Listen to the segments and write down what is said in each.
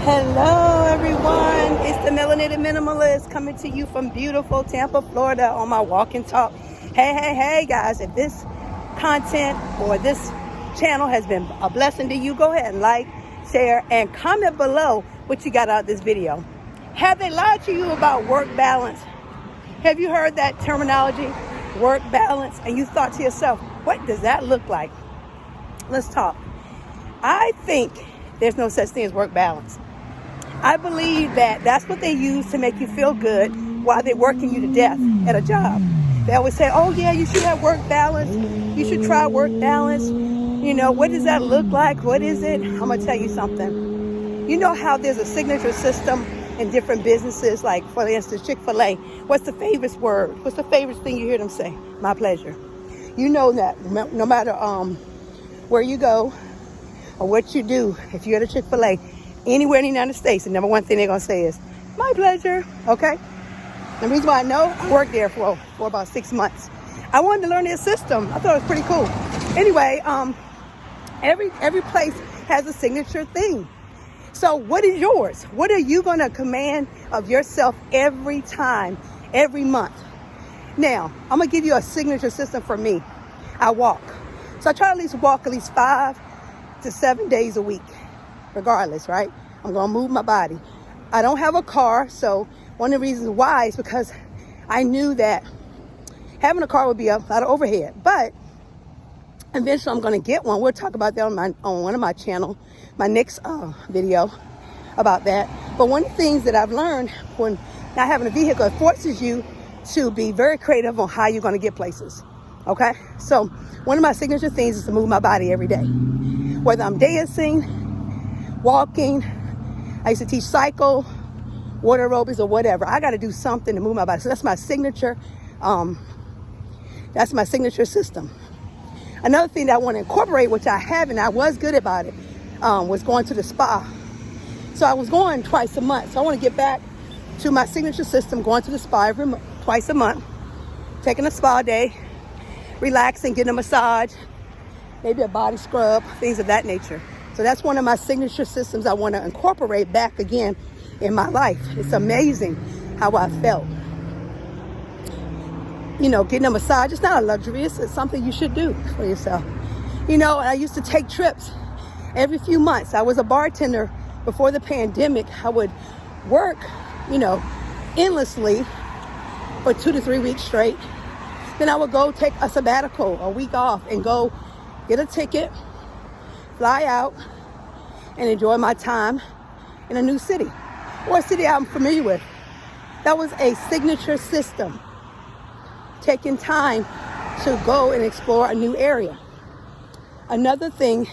Hello everyone, it's the Melanated Minimalist coming to you from beautiful Tampa, Florida on my walk and talk. Hey guys, if this content or this channel has been a blessing to you, go ahead and like, share, and comment below what you got out of this video. Have they lied to you about work balance? Have you heard that terminology, work balance, and you thought to yourself, what does that look like? Let's talk. I think there's no such thing as work balance. I believe that that's what they use to make you feel good while they're working you to death at a job. They always say, oh yeah, you should have work balance. You should try work balance. You know, what does that look like? What is it? I'm going to tell you something. You know how there's a signature system in different businesses, like for instance, Chick-fil-A. What's the favorite word? What's the favorite thing you hear them say? My pleasure. You know that no matter where you go or what you do, if you're at a Chick-fil-A, anywhere in the United States, the number one thing they're going to say is, my pleasure, okay? The reason why I know, I worked there for about 6 months. I wanted to learn their system. I thought it was pretty cool. Anyway, every place has a signature thing. So what is yours? What are you going to command of yourself every time, every month? Now, I'm going to give you a signature system for me. I walk. So I try to at least walk at least 5 to 7 days a week. Regardless, right? I'm going to move my body. I don't have a car, so one of the reasons why is because I knew that having a car would be a lot of overhead. But eventually I'm going to get one. We'll talk about that on one of my channel, my next video about that. But one of the things that I've learned when not having a vehicle, it forces you to be very creative on how you're going to get places. Okay? So one of my signature things is to move my body every day. Whether I'm dancing, walking, I used to teach cycle, water aerobics, or whatever. I got to do something to move my body. So that's my signature. That's my signature system. Another thing that I want to incorporate, which I haven't, I was good about it, was going to the spa. So I was going twice a month. So I want to get back to my signature system, going to the spa twice a month, taking a spa day, relaxing, getting a massage, maybe a body scrub, things of that nature. So that's one of my signature systems I want to incorporate back again in my life. It's amazing how I felt. You know, getting a massage, it's not a luxury. It's something you should do for yourself. You know, I used to take trips every few months. I was a bartender before the pandemic. I would work, you know, endlessly for 2 to 3 weeks straight. Then I would go take a sabbatical, a week off, and go get a ticket, fly out, and enjoy my time in a new city or a city I'm familiar with. That was a signature system. Taking time to go and explore a new area. Another thing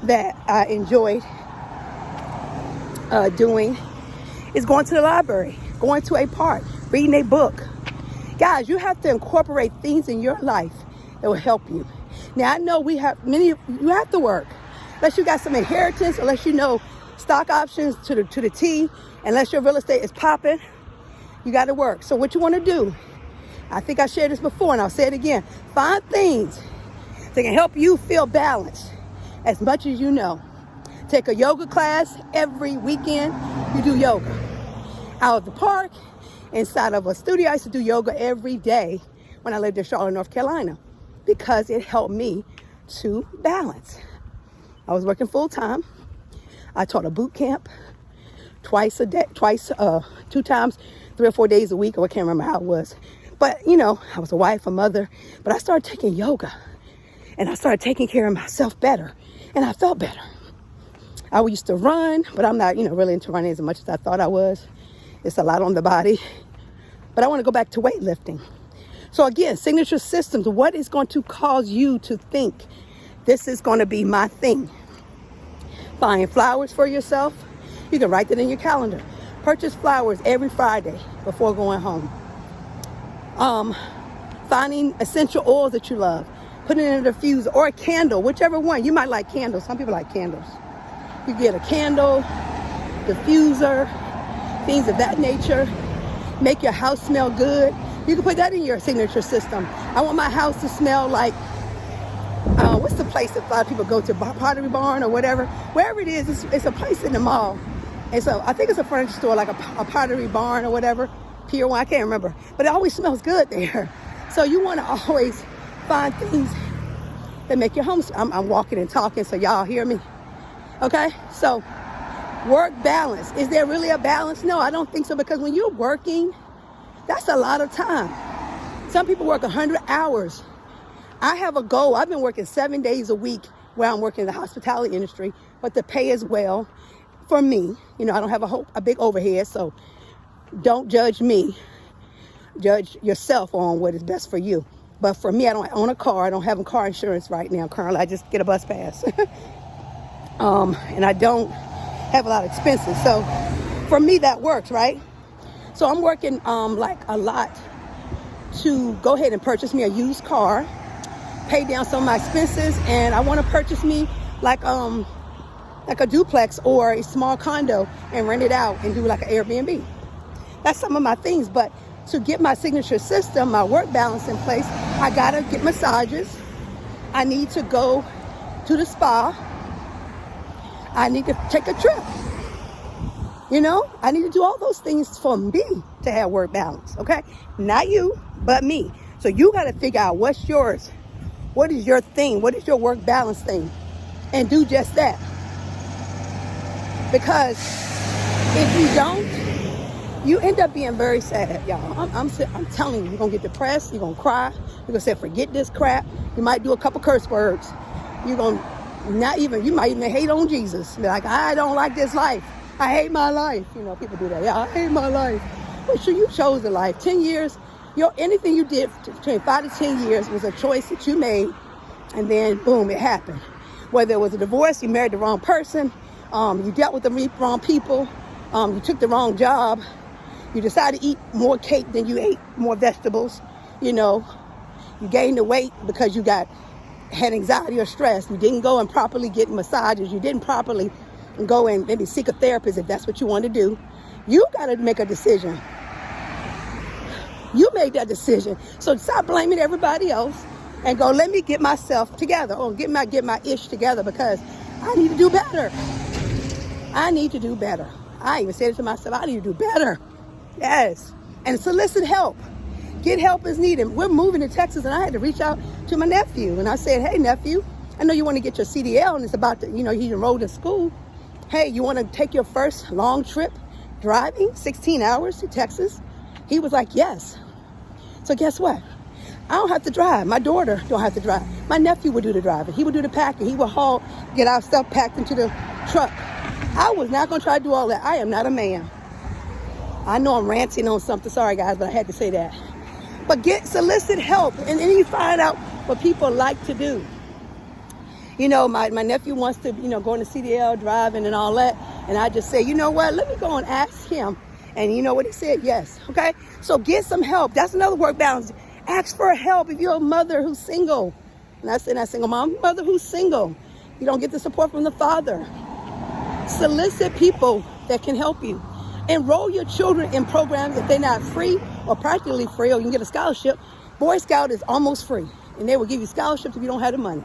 that I enjoyed doing is going to the library, going to a park, reading a book. Guys, you have to incorporate things in your life that will help you. Now, I know you have to work. Unless you got some inheritance, unless you know stock options to the T, unless your real estate is popping, you got to work. So what you want to do, I think I shared this before and I'll say it again. Find things that can help you feel balanced as much as you know. Take a yoga class every weekend. You do yoga. Out of the park, inside of a studio. I used to do yoga every day when I lived in Charlotte, North Carolina, because it helped me to balance. I was working full time. I taught a boot camp twice a day, 2 times, 3 or 4 days a week. I can't remember how it was. But, you know, I was a wife, a mother. But I started taking yoga. And I started taking care of myself better. And I felt better. I used to run, but I'm not, really into running as much as I thought I was. It's a lot on the body. But I want to go back to weightlifting. So again, signature systems. What is going to cause you to think this is going to be my thing? Buying flowers for yourself. You can write that in your calendar. Purchase flowers every Friday before going home. Finding essential oils that you love. Putting it in a diffuser or a candle, whichever one. You might like candles. Some people like candles. You get a candle, diffuser, things of that nature. Make your house smell good. You can put that in your signature system. I want my house to smell like, what's the place that a lot of people go to, Pottery Barn or whatever. Wherever it is, it's a place in the mall And so I think it's a furniture store, like a Pottery Barn or whatever, Pier 1, I can't remember. But it always smells good there. So you want to always find things that make your home. I'm walking and talking, so y'all hear me. Okay, so work balance. Is there really a balance? No, I don't think so, because when you're working, that's a lot of time. Some people work 100 hours. I have a goal. I've been working 7 days a week where I'm working in the hospitality industry, but the pay is well for me. You know, I don't have a big overhead, so don't judge me. Judge yourself on what is best for you. But for me, I don't own a car. I don't have car insurance right now. Currently, I just get a bus pass. And I don't have a lot of expenses. So for me, that works, right? So I'm working like a lot to go ahead and purchase me a used car, pay down some of my expenses, and I want to purchase me like a duplex or a small condo and rent it out and do like an Airbnb. That's some of my things. But to get my signature system, my work balance in place, I gotta get massages. I need to go to the spa. I need to take a trip. You know, I need to do all those things for me to have work balance, okay? Not you, but me. So you got to figure out what's yours. What is your thing? What is your work balance thing? And do just that. Because if you don't, you end up being very sad, y'all. I'm telling you, you're going to get depressed. You're going to cry. You're going to say, forget this crap. You might do a couple curse words. You're going to you might even hate on Jesus. Be like, I don't like this life. I hate my life. You know, people do that. Yeah, I hate my life. Well, sure, you chose the life. 10 years, anything you did between 5 to 10 years was a choice that you made, and then boom, it happened. Whether it was a divorce, you married the wrong person, you dealt with the wrong people, you took the wrong job, you decided to eat more cake than you ate more vegetables, you know, you gained the weight because you had anxiety or stress, you didn't go and properly get massages, you didn't properly go and maybe seek a therapist if that's what you want to do. You got to make a decision. You made that decision. So stop blaming everybody else and go, let me get myself together, or get my ish together, because I need to do better. I need to do better. I even said it to myself, I need to do better. Yes. And solicit help. Get help as needed. We're moving to Texas, and I had to reach out to my nephew. And I said, hey, nephew, I know you want to get your CDL, and it's about to, he enrolled in school. Hey, you want to take your first long trip driving 16 hours to Texas? He was like, yes. So guess what? I don't have to drive. My daughter don't have to drive. My nephew would do the driving. He would do the packing. He would get our stuff packed into the truck. I was not going to try to do all that. I am not a man. I know I'm ranting on something. Sorry, guys, but I had to say that. But solicit help, and then you find out what people like to do. You know, my nephew wants to, go into CDL, driving and all that. And I just say, you know what? Let me go and ask him. And you know what he said? Yes. Okay. So get some help. That's another work balance. Ask for help if you're a mother who's single. And I say not single mom, mother who's single. You don't get the support from the father. Solicit people that can help you. Enroll your children in programs if they're not free or practically free, or you can get a scholarship. Boy Scout is almost free, and they will give you scholarships if you don't have the money.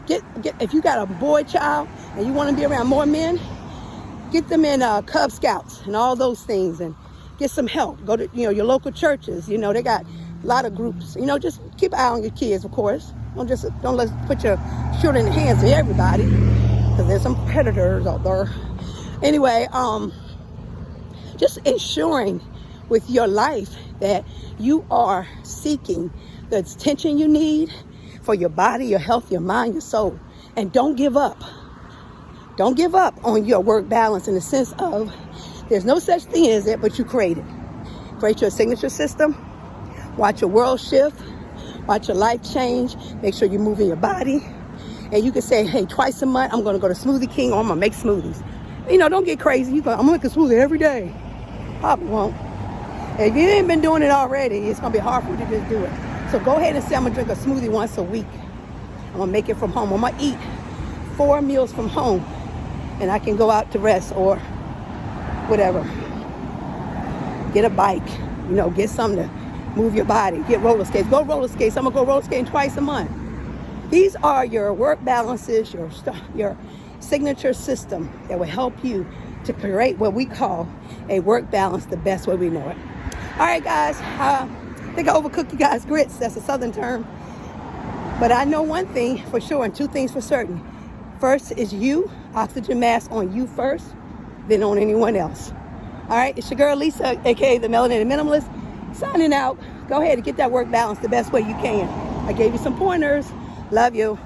If you got a boy child and you want to be around more men, get them in Cub Scouts and all those things, and get some help. Go to your local churches. They got a lot of groups. Just keep an eye on your kids, of course. Don't put your children in the hands of everybody, because there's some predators out there. Anyway, just ensuring with your life that you are seeking the attention you need for your body, your health, your mind, your soul. And don't give up. Don't give up on your work balance, in the sense of there's no such thing as it, but you create it. Create your signature system. Watch your world shift. Watch your life change. Make sure you're moving your body. And you can say, hey, twice a month, I'm going to go to Smoothie King, or I'm going to make smoothies. Don't get crazy. I'm going to make a smoothie every day. Probably won't. If you ain't been doing it already, it's going to be hard for you to just do it. So go ahead and say, I'm going to drink a smoothie once a week. I'm going to make it from home. I'm going to eat 4 meals from home, and I can go out to rest or whatever. Get a bike, get something to move your body. Get roller skates. Go roller skates. I'm going to go roller skating twice a month. These are your work balances, your signature system that will help you to create what we call a work balance the best way we know it. All right, guys. I think I overcooked you guys grits. That's a Southern term. But I know one thing for sure and two things for certain. First is you, oxygen mask on you first, then on anyone else. All right, it's your girl Lisa, aka the Melanated Minimalist, signing out. Go ahead and get that work balance the best way you can. I gave you some pointers. Love you.